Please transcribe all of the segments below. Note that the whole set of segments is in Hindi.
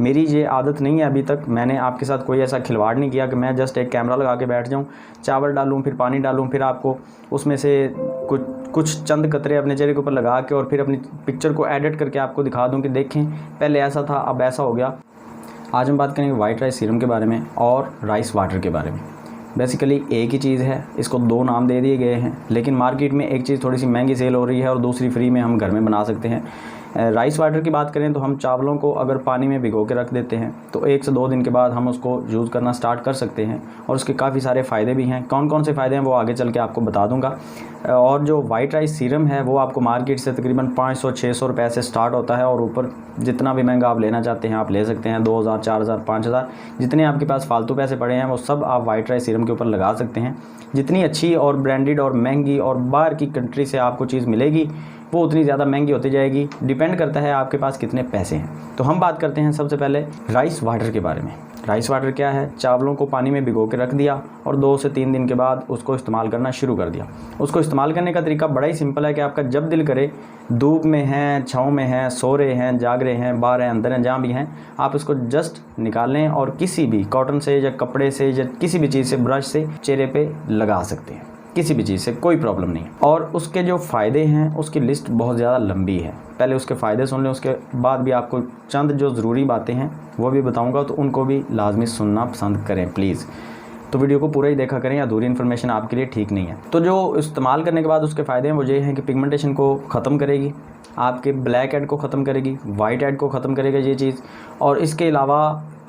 मेरी ये आदत नहीं है, अभी तक मैंने आपके साथ कोई ऐसा खिलवाड़ नहीं किया कि मैं जस्ट एक कैमरा लगा के बैठ जाऊँ, चावल डालूँ, फिर पानी डालूँ, फिर आपको उसमें से कुछ चंद कतरे अपने चेहरे के ऊपर लगा के और फिर अपनी पिक्चर को एडिट करके आपको दिखा दूँ कि देखें पहले ऐसा था अब ऐसा हो गया। आज हम बात करेंगे वाइट राइस सीरम के बारे में और राइस वाटर के बारे में। बेसिकली एक ही चीज़ है, इसको दो नाम दे दिए गए हैं, लेकिन मार्केट में एक चीज़ थोड़ी सी महंगी सेल हो रही है और दूसरी फ्री में हम घर में बना सकते हैं। राइस वाटर की बात करें तो हम चावलों को अगर पानी में भिगो के रख देते हैं तो 1 से 2 दिन के बाद हम उसको यूज़ करना स्टार्ट कर सकते हैं और उसके काफ़ी सारे फ़ायदे भी हैं। कौन कौन से फ़ायदे हैं वो आगे चल के आपको बता दूंगा। और जो वाइट राइस सीरम है वो आपको मार्केट से तकरीबन 500-600 रुपये से स्टार्ट होता है और ऊपर जितना भी महंगा आप लेना चाहते हैं आप ले सकते हैं। 2000, 4000, 5000 जितने आपके पास फालतू पैसे पड़े हैं वो सब आप वाइट राइस सीरम के ऊपर लगा सकते हैं। जितनी अच्छी और ब्रांडेड और महंगी और बाहर की कंट्री से आपको चीज़ मिलेगी वो उतनी ज़्यादा महंगी होती जाएगी। डिपेंड करता है आपके पास कितने पैसे हैं। तो हम बात करते हैं सबसे पहले राइस वाटर के बारे में। राइस वाटर क्या है? चावलों को पानी में भिगो के रख दिया और 2 से 3 दिन के बाद उसको इस्तेमाल करना शुरू कर दिया। उसको इस्तेमाल करने का तरीका बड़ा ही सिंपल है कि आपका जब दिल करे, धूप में हैं, छाँव में हैं, सो रहे हैं, जाग रहे हैं, बाहर हैं, अंदर हैं, जहाँ भी हैं, आप इसको जस्ट निकाल लें और किसी भी कॉटन से या कपड़े से या किसी भी चीज़ से, ब्रश से चेहरे पे लगा सकते हैं। किसी भी चीज़ से कोई प्रॉब्लम नहीं। और उसके जो फ़ायदे हैं उसकी लिस्ट बहुत ज़्यादा लंबी है। पहले उसके फ़ायदे सुन लें, उसके बाद भी आपको चंद जो ज़रूरी बातें हैं वो भी बताऊंगा, तो उनको भी लाजमी सुनना पसंद करें प्लीज़। तो वीडियो को पूरा ही देखा करें, अधूरी इन्फॉर्मेशन आपके लिए ठीक नहीं है। तो जो इस्तेमाल करने के बाद उसके फ़ायदे हैं वो ये हैं कि पिगमेंटेशन को ख़त्म करेगी, आपके ब्लैक हेड को ख़त्म करेगी, वाइट हेड को ख़त्म करेगा ये चीज़, और इसके अलावा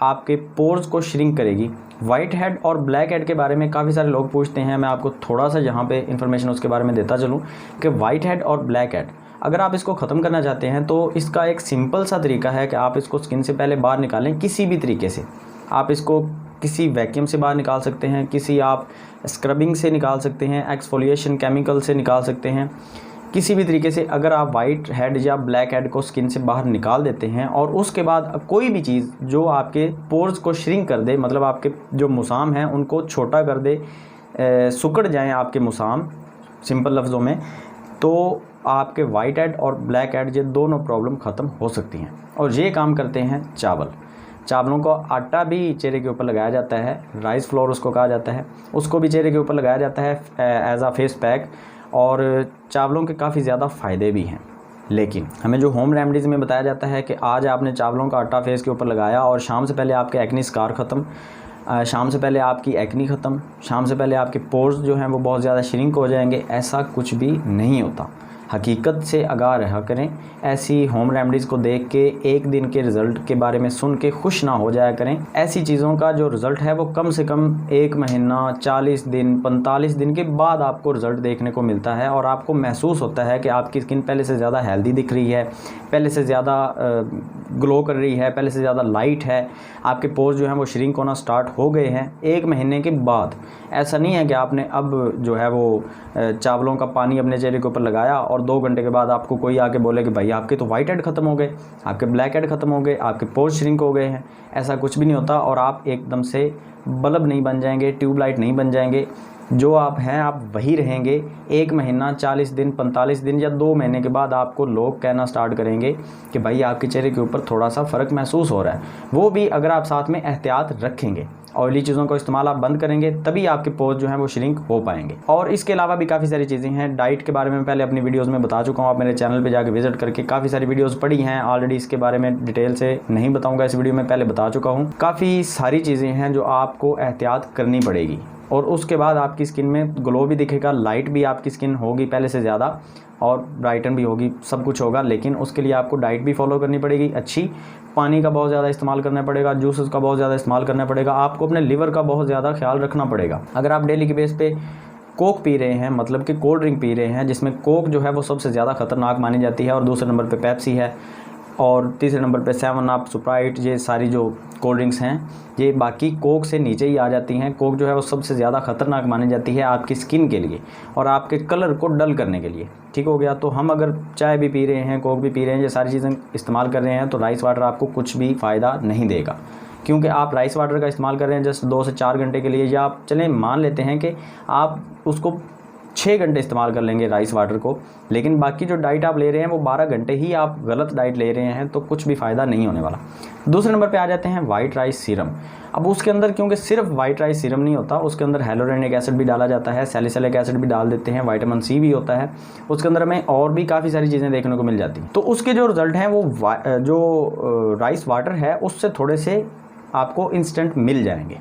आपके पोर्स को श्रिंक करेगी। वाइट हेड और ब्लैक हेड के बारे में काफ़ी सारे लोग पूछते हैं, मैं आपको थोड़ा सा यहाँ पे इन्फॉर्मेशन उसके बारे में देता चलूँ कि वाइट हेड और ब्लैक हेड अगर आप इसको ख़त्म करना चाहते हैं तो इसका एक सिंपल सा तरीका है कि आप इसको स्किन से पहले बाहर निकालें। किसी भी तरीके से आप इसको किसी वैक्यूम से बाहर निकाल सकते हैं, किसी आप स्क्रबिंग से निकाल सकते हैं, एक्सफोलिएशन केमिकल से निकाल सकते हैं। किसी भी तरीके से अगर आप वाइट हेड या ब्लैक हेड को स्किन से बाहर निकाल देते हैं और उसके बाद कोई भी चीज़ जो आपके पोर्स को श्रिंक कर दे, मतलब आपके जो मुसाम हैं उनको छोटा कर दे, सुकड़ जाएं आपके मुसाम सिंपल लफ्ज़ों में, तो आपके वाइट हेड और ब्लैक हेड ये दोनों प्रॉब्लम ख़त्म हो सकती हैं। और ये काम करते हैं चावलों को आटा भी चेहरे के ऊपर लगाया जाता है, राइस फ्लोर उसको कहा जाता है, उसको भी चेहरे के ऊपर लगाया जाता है एज आ फेस पैक। और चावलों के काफ़ी ज़्यादा फ़ायदे भी हैं। लेकिन हमें जो होम रेमेडीज़ में बताया जाता है कि आज आपने चावलों का आटा फेस के ऊपर लगाया और शाम से पहले आपके एक्नी स्कार ख़त्म, शाम से पहले आपकी एक्नी ख़त्म, शाम से पहले आपके पोर्स जो हैं वो बहुत ज़्यादा श्रिंक हो जाएंगे, ऐसा कुछ भी नहीं होता। हकीकत से आगाह रहा करें। ऐसी होम रेमेडीज़ को देख के एक दिन के रिज़ल्ट के बारे में सुन के खुश ना हो जाया करें। ऐसी चीज़ों का जो रिज़ल्ट है वो कम से कम 1 महीना, 40 दिन, 45 दिन के बाद आपको रिज़ल्ट देखने को मिलता है और आपको महसूस होता है कि आपकी स्किन पहले से ज़्यादा हेल्दी दिख रही है, पहले से ज़्यादा ग्लो कर रही है, पहले से ज़्यादा लाइट है, आपके पोर्स जो हैं वो श्रिंक होना स्टार्ट हो गए हैं 1 महीने के बाद। ऐसा नहीं है कि आपने अब जो है वो चावलों का पानी अपने चेहरे के ऊपर लगाया और 2 घंटे के बाद आपको कोई आके बोले कि भाई आपके तो वाइट हेड ख़त्म हो गए, आपके ब्लैक हेड ख़त्म हो गए, आपके पोर्स श्रिंक हो गए हैं। ऐसा कुछ भी नहीं होता और आप एकदम से बल्ब नहीं बन जाएंगे, ट्यूबलाइट नहीं बन जाएंगे। जो आप हैं आप वही रहेंगे। 1 महीना, 40 दिन, 45 दिन या 2 महीने के बाद आपको लोग कहना स्टार्ट करेंगे कि भाई आपके चेहरे के ऊपर थोड़ा सा फ़र्क महसूस हो रहा है। वो भी अगर आप साथ में एहतियात रखेंगे, ऑयली चीज़ों का इस्तेमाल आप बंद करेंगे, तभी आपके पोर्स जो हैं वो श्रिंक हो पाएंगे। और इसके अलावा भी काफ़ी सारी चीज़ें हैं। डाइट के बारे में पहले अपनी वीडियोस में बता चुका हूँ, आप मेरे चैनल पे जाके विजिट करके काफ़ी सारी वीडियोस पड़ी हैं ऑलरेडी। इसके बारे में डिटेल से नहीं बताऊँगा, इस वीडियो में पहले बता चुका हूँ। काफ़ी सारी चीज़ें हैं जो आपको एहतियात करनी पड़ेगी और उसके बाद आपकी स्किन में ग्लो भी दिखेगा, लाइट भी आपकी स्किन होगी पहले से ज़्यादा और ब्राइटन भी होगी, सब कुछ होगा। लेकिन उसके लिए आपको डाइट भी फॉलो करनी पड़ेगी अच्छी, पानी का बहुत ज़्यादा इस्तेमाल करना पड़ेगा, जूसेस का बहुत ज़्यादा इस्तेमाल करना पड़ेगा, आपको अपने लिवर का बहुत ज़्यादा ख्याल रखना पड़ेगा। अगर आप डेली के बेस पे कोक पी रहे हैं, मतलब कि कोल्ड ड्रिंक पी रहे हैं, जिसमें कोक जो है वो सबसे ज़्यादा ख़तरनाक मानी जाती है और दूसरे नंबर पे पेप्सी है और तीसरे नंबर पे 7 अप, स्प्राइट, ये सारी जो कोल्ड ड्रिंक्स हैं ये बाकी कोक से नीचे ही आ जाती हैं। कोक जो है वो सबसे ज़्यादा ख़तरनाक मानी जाती है आपकी स्किन के लिए और आपके कलर को डल करने के लिए। ठीक हो गया। तो हम अगर चाय भी पी रहे हैं, कोक भी पी रहे हैं, ये सारी चीज़ें इस्तेमाल कर रहे हैं तो राइस वाटर आपको कुछ भी फ़ायदा नहीं देगा, क्योंकि आप राइस वाटर का इस्तेमाल कर रहे हैं जस्ट 2 से 4 घंटे के लिए, या आप चलें मान लेते हैं कि आप उसको 6 घंटे इस्तेमाल कर लेंगे राइस वाटर को, लेकिन बाकी जो डाइट आप ले रहे हैं वो 12 घंटे ही आप गलत डाइट ले रहे हैं, तो कुछ भी फ़ायदा नहीं होने वाला। दूसरे नंबर पे आ जाते हैं वाइट राइस सीरम। अब उसके अंदर क्योंकि सिर्फ वाइट राइस सीरम नहीं होता, उसके अंदर hyaluronic एसिड भी डाला जाता है, सैलिसिलिक एसिड भी डाल देते हैं, विटामिन सी भी होता है उसके अंदर, में और भी काफ़ी सारी चीज़ें देखने को मिल जाती हैं। तो उसके जो रिज़ल्ट हैं वो जो राइस वाटर है उससे थोड़े से आपको इंस्टेंट मिल जाएंगे,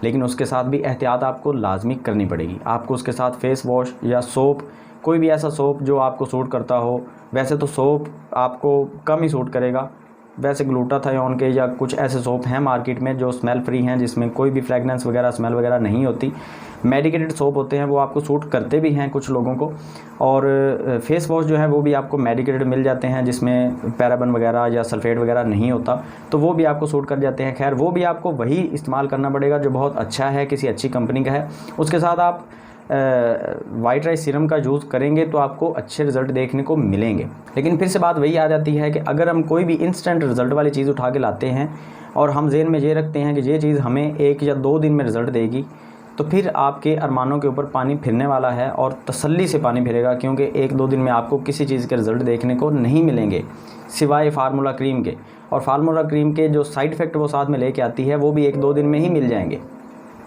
लेकिन उसके साथ भी एहतियात आपको लाजमी करनी पड़ेगी। आपको उसके साथ फेस वॉश या सोप, कोई भी ऐसा सोप जो आपको सूट करता हो, वैसे तो सोप आपको कम ही सूट करेगा, वैसे ग्लूटाथायोन के या कुछ ऐसे सोप हैं मार्केट में जो स्मेल फ्री हैं, जिसमें कोई भी फ्रेगनेंस वगैरह स्मेल वगैरह नहीं होती। मेडिकेटेड सोप होते हैं, वो आपको सूट करते भी हैं कुछ लोगों को। और फेस वॉश जो है वो भी आपको मेडिकेटेड मिल जाते हैं, जिसमें पैराबन वगैरह या सल्फेट वगैरह नहीं होता, तो वो भी आपको सूट कर जाते हैं। खैर, वो भी आपको वही इस्तेमाल करना पड़ेगा जो बहुत अच्छा है, किसी अच्छी कंपनी का है। उसके साथ आप वाइट राइस सीरम का यूज़ करेंगे तो आपको अच्छे रिज़ल्ट देखने को मिलेंगे। लेकिन फिर से बात वही आ जाती है कि अगर हम कोई भी इंस्टेंट रिज़ल्ट वाली चीज़ उठा के लाते हैं और हम ज़हन में ये रखते हैं कि ये चीज़ हमें 1 या 2 दिन में रिज़ल्ट देगी, तो फिर आपके अरमानों के ऊपर पानी फिरने वाला है, और तसल्ली से पानी फिरेगा, क्योंकि 1-2 दिन में आपको किसी चीज़ के रिज़ल्ट देखने को नहीं मिलेंगे सिवाय फार्मूला क्रीम के। और फार्मूला क्रीम के जो साइड इफ़ेक्ट वो साथ में लेके आती है वो भी 1-2 दिन में ही मिल जाएंगे।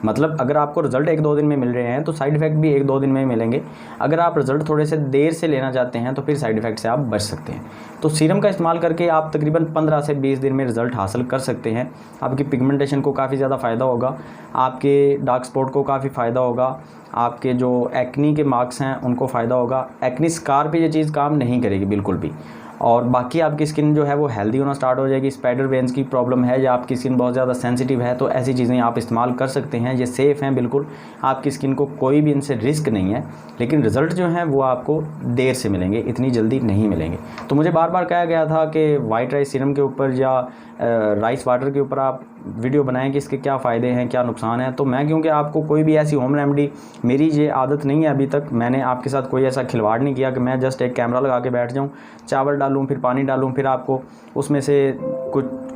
मतलब अगर आपको रिज़ल्ट 1-2 दिन में मिल रहे हैं तो साइड इफ़ेक्ट भी 1-2 दिन में ही मिलेंगे। अगर आप रिज़ल्ट थोड़े से देर से लेना चाहते हैं तो फिर साइड इफ़ेक्ट से आप बच सकते हैं। तो सीरम का इस्तेमाल करके आप तकरीबन 15 से 20 दिन में रिज़ल्ट हासिल कर सकते हैं। आपकी पिगमेंटेशन को काफ़ी ज़्यादा फ़ायदा होगा, आपके डार्क स्पॉट को काफ़ी फ़ायदा होगा, आपके जो एक्नी के मार्क्स हैं उनको फ़ायदा होगा। एक्नी स्कार पे ये चीज़ काम नहीं करेगी बिल्कुल भी। और बाकी आपकी स्किन जो है वो हेल्दी होना स्टार्ट हो जाएगी। स्पाइडर वेन्स की प्रॉब्लम है या आपकी स्किन बहुत ज़्यादा सेंसिटिव है, तो ऐसी चीज़ें आप इस्तेमाल कर सकते हैं। ये सेफ़ हैं बिल्कुल, आपकी स्किन को कोई भी इनसे रिस्क नहीं है, लेकिन रिज़ल्ट जो हैं वो आपको देर से मिलेंगे, इतनी जल्दी नहीं मिलेंगे। तो मुझे बार बार कहा गया था कि वाइट राइस सीरम के ऊपर या राइस वाटर के ऊपर आप वीडियो बनाएं कि इसके क्या फ़ायदे हैं, क्या नुकसान है। तो मैं, क्योंकि आपको कोई भी ऐसी होम रेमेडी, मेरी ये आदत नहीं है, अभी तक मैंने आपके साथ कोई ऐसा खिलवाड़ नहीं किया कि मैं जस्ट एक कैमरा लगा के बैठ जाऊं, चावल डालूं, फिर पानी डालूं, फिर आपको उसमें से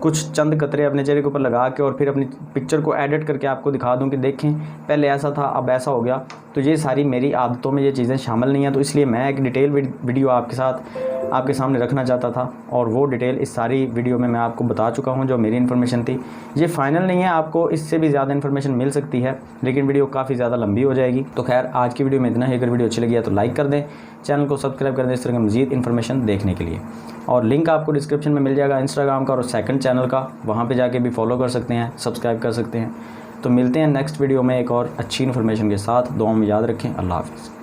कुछ चंद कतरे अपने चेहरे के ऊपर लगा के और फिर अपनी पिक्चर को एडिट करके आपको दिखा दूं कि देखें पहले ऐसा था अब ऐसा हो गया। तो ये सारी मेरी आदतों में ये चीज़ें शामिल नहीं हैं, तो इसलिए मैं एक डिटेल वीडियो आपके सामने रखना चाहता था, और वो डिटेल इस सारी वीडियो में मैं आपको बता चुका हूं जो मेरी इन्फॉर्मेशन थी। ये फाइनल नहीं है, आपको इससे भी ज़्यादा इन्फॉर्मेशन मिल सकती है, लेकिन वीडियो काफ़ी ज़्यादा लंबी हो जाएगी। तो खैर, आज की वीडियो में इतना ही। अगर वीडियो अच्छी लगी है तो लाइक कर दें, चैनल को सब्सक्राइब कर दें इस तरह की मज़ीद इन्फॉर्मेशन देखने के लिए। और लिंक आपको डिस्क्रिप्शन में मिल जाएगा इंस्टाग्राम का और सेकंड चैनल का, वहाँ पे जाके भी फॉलो कर सकते हैं, सब्सक्राइब कर सकते हैं। तो मिलते हैं नेक्स्ट वीडियो में एक और अच्छी इन्फॉर्मेशन के साथ। दुआ में याद रखें। अल्लाह हाफ़िज़।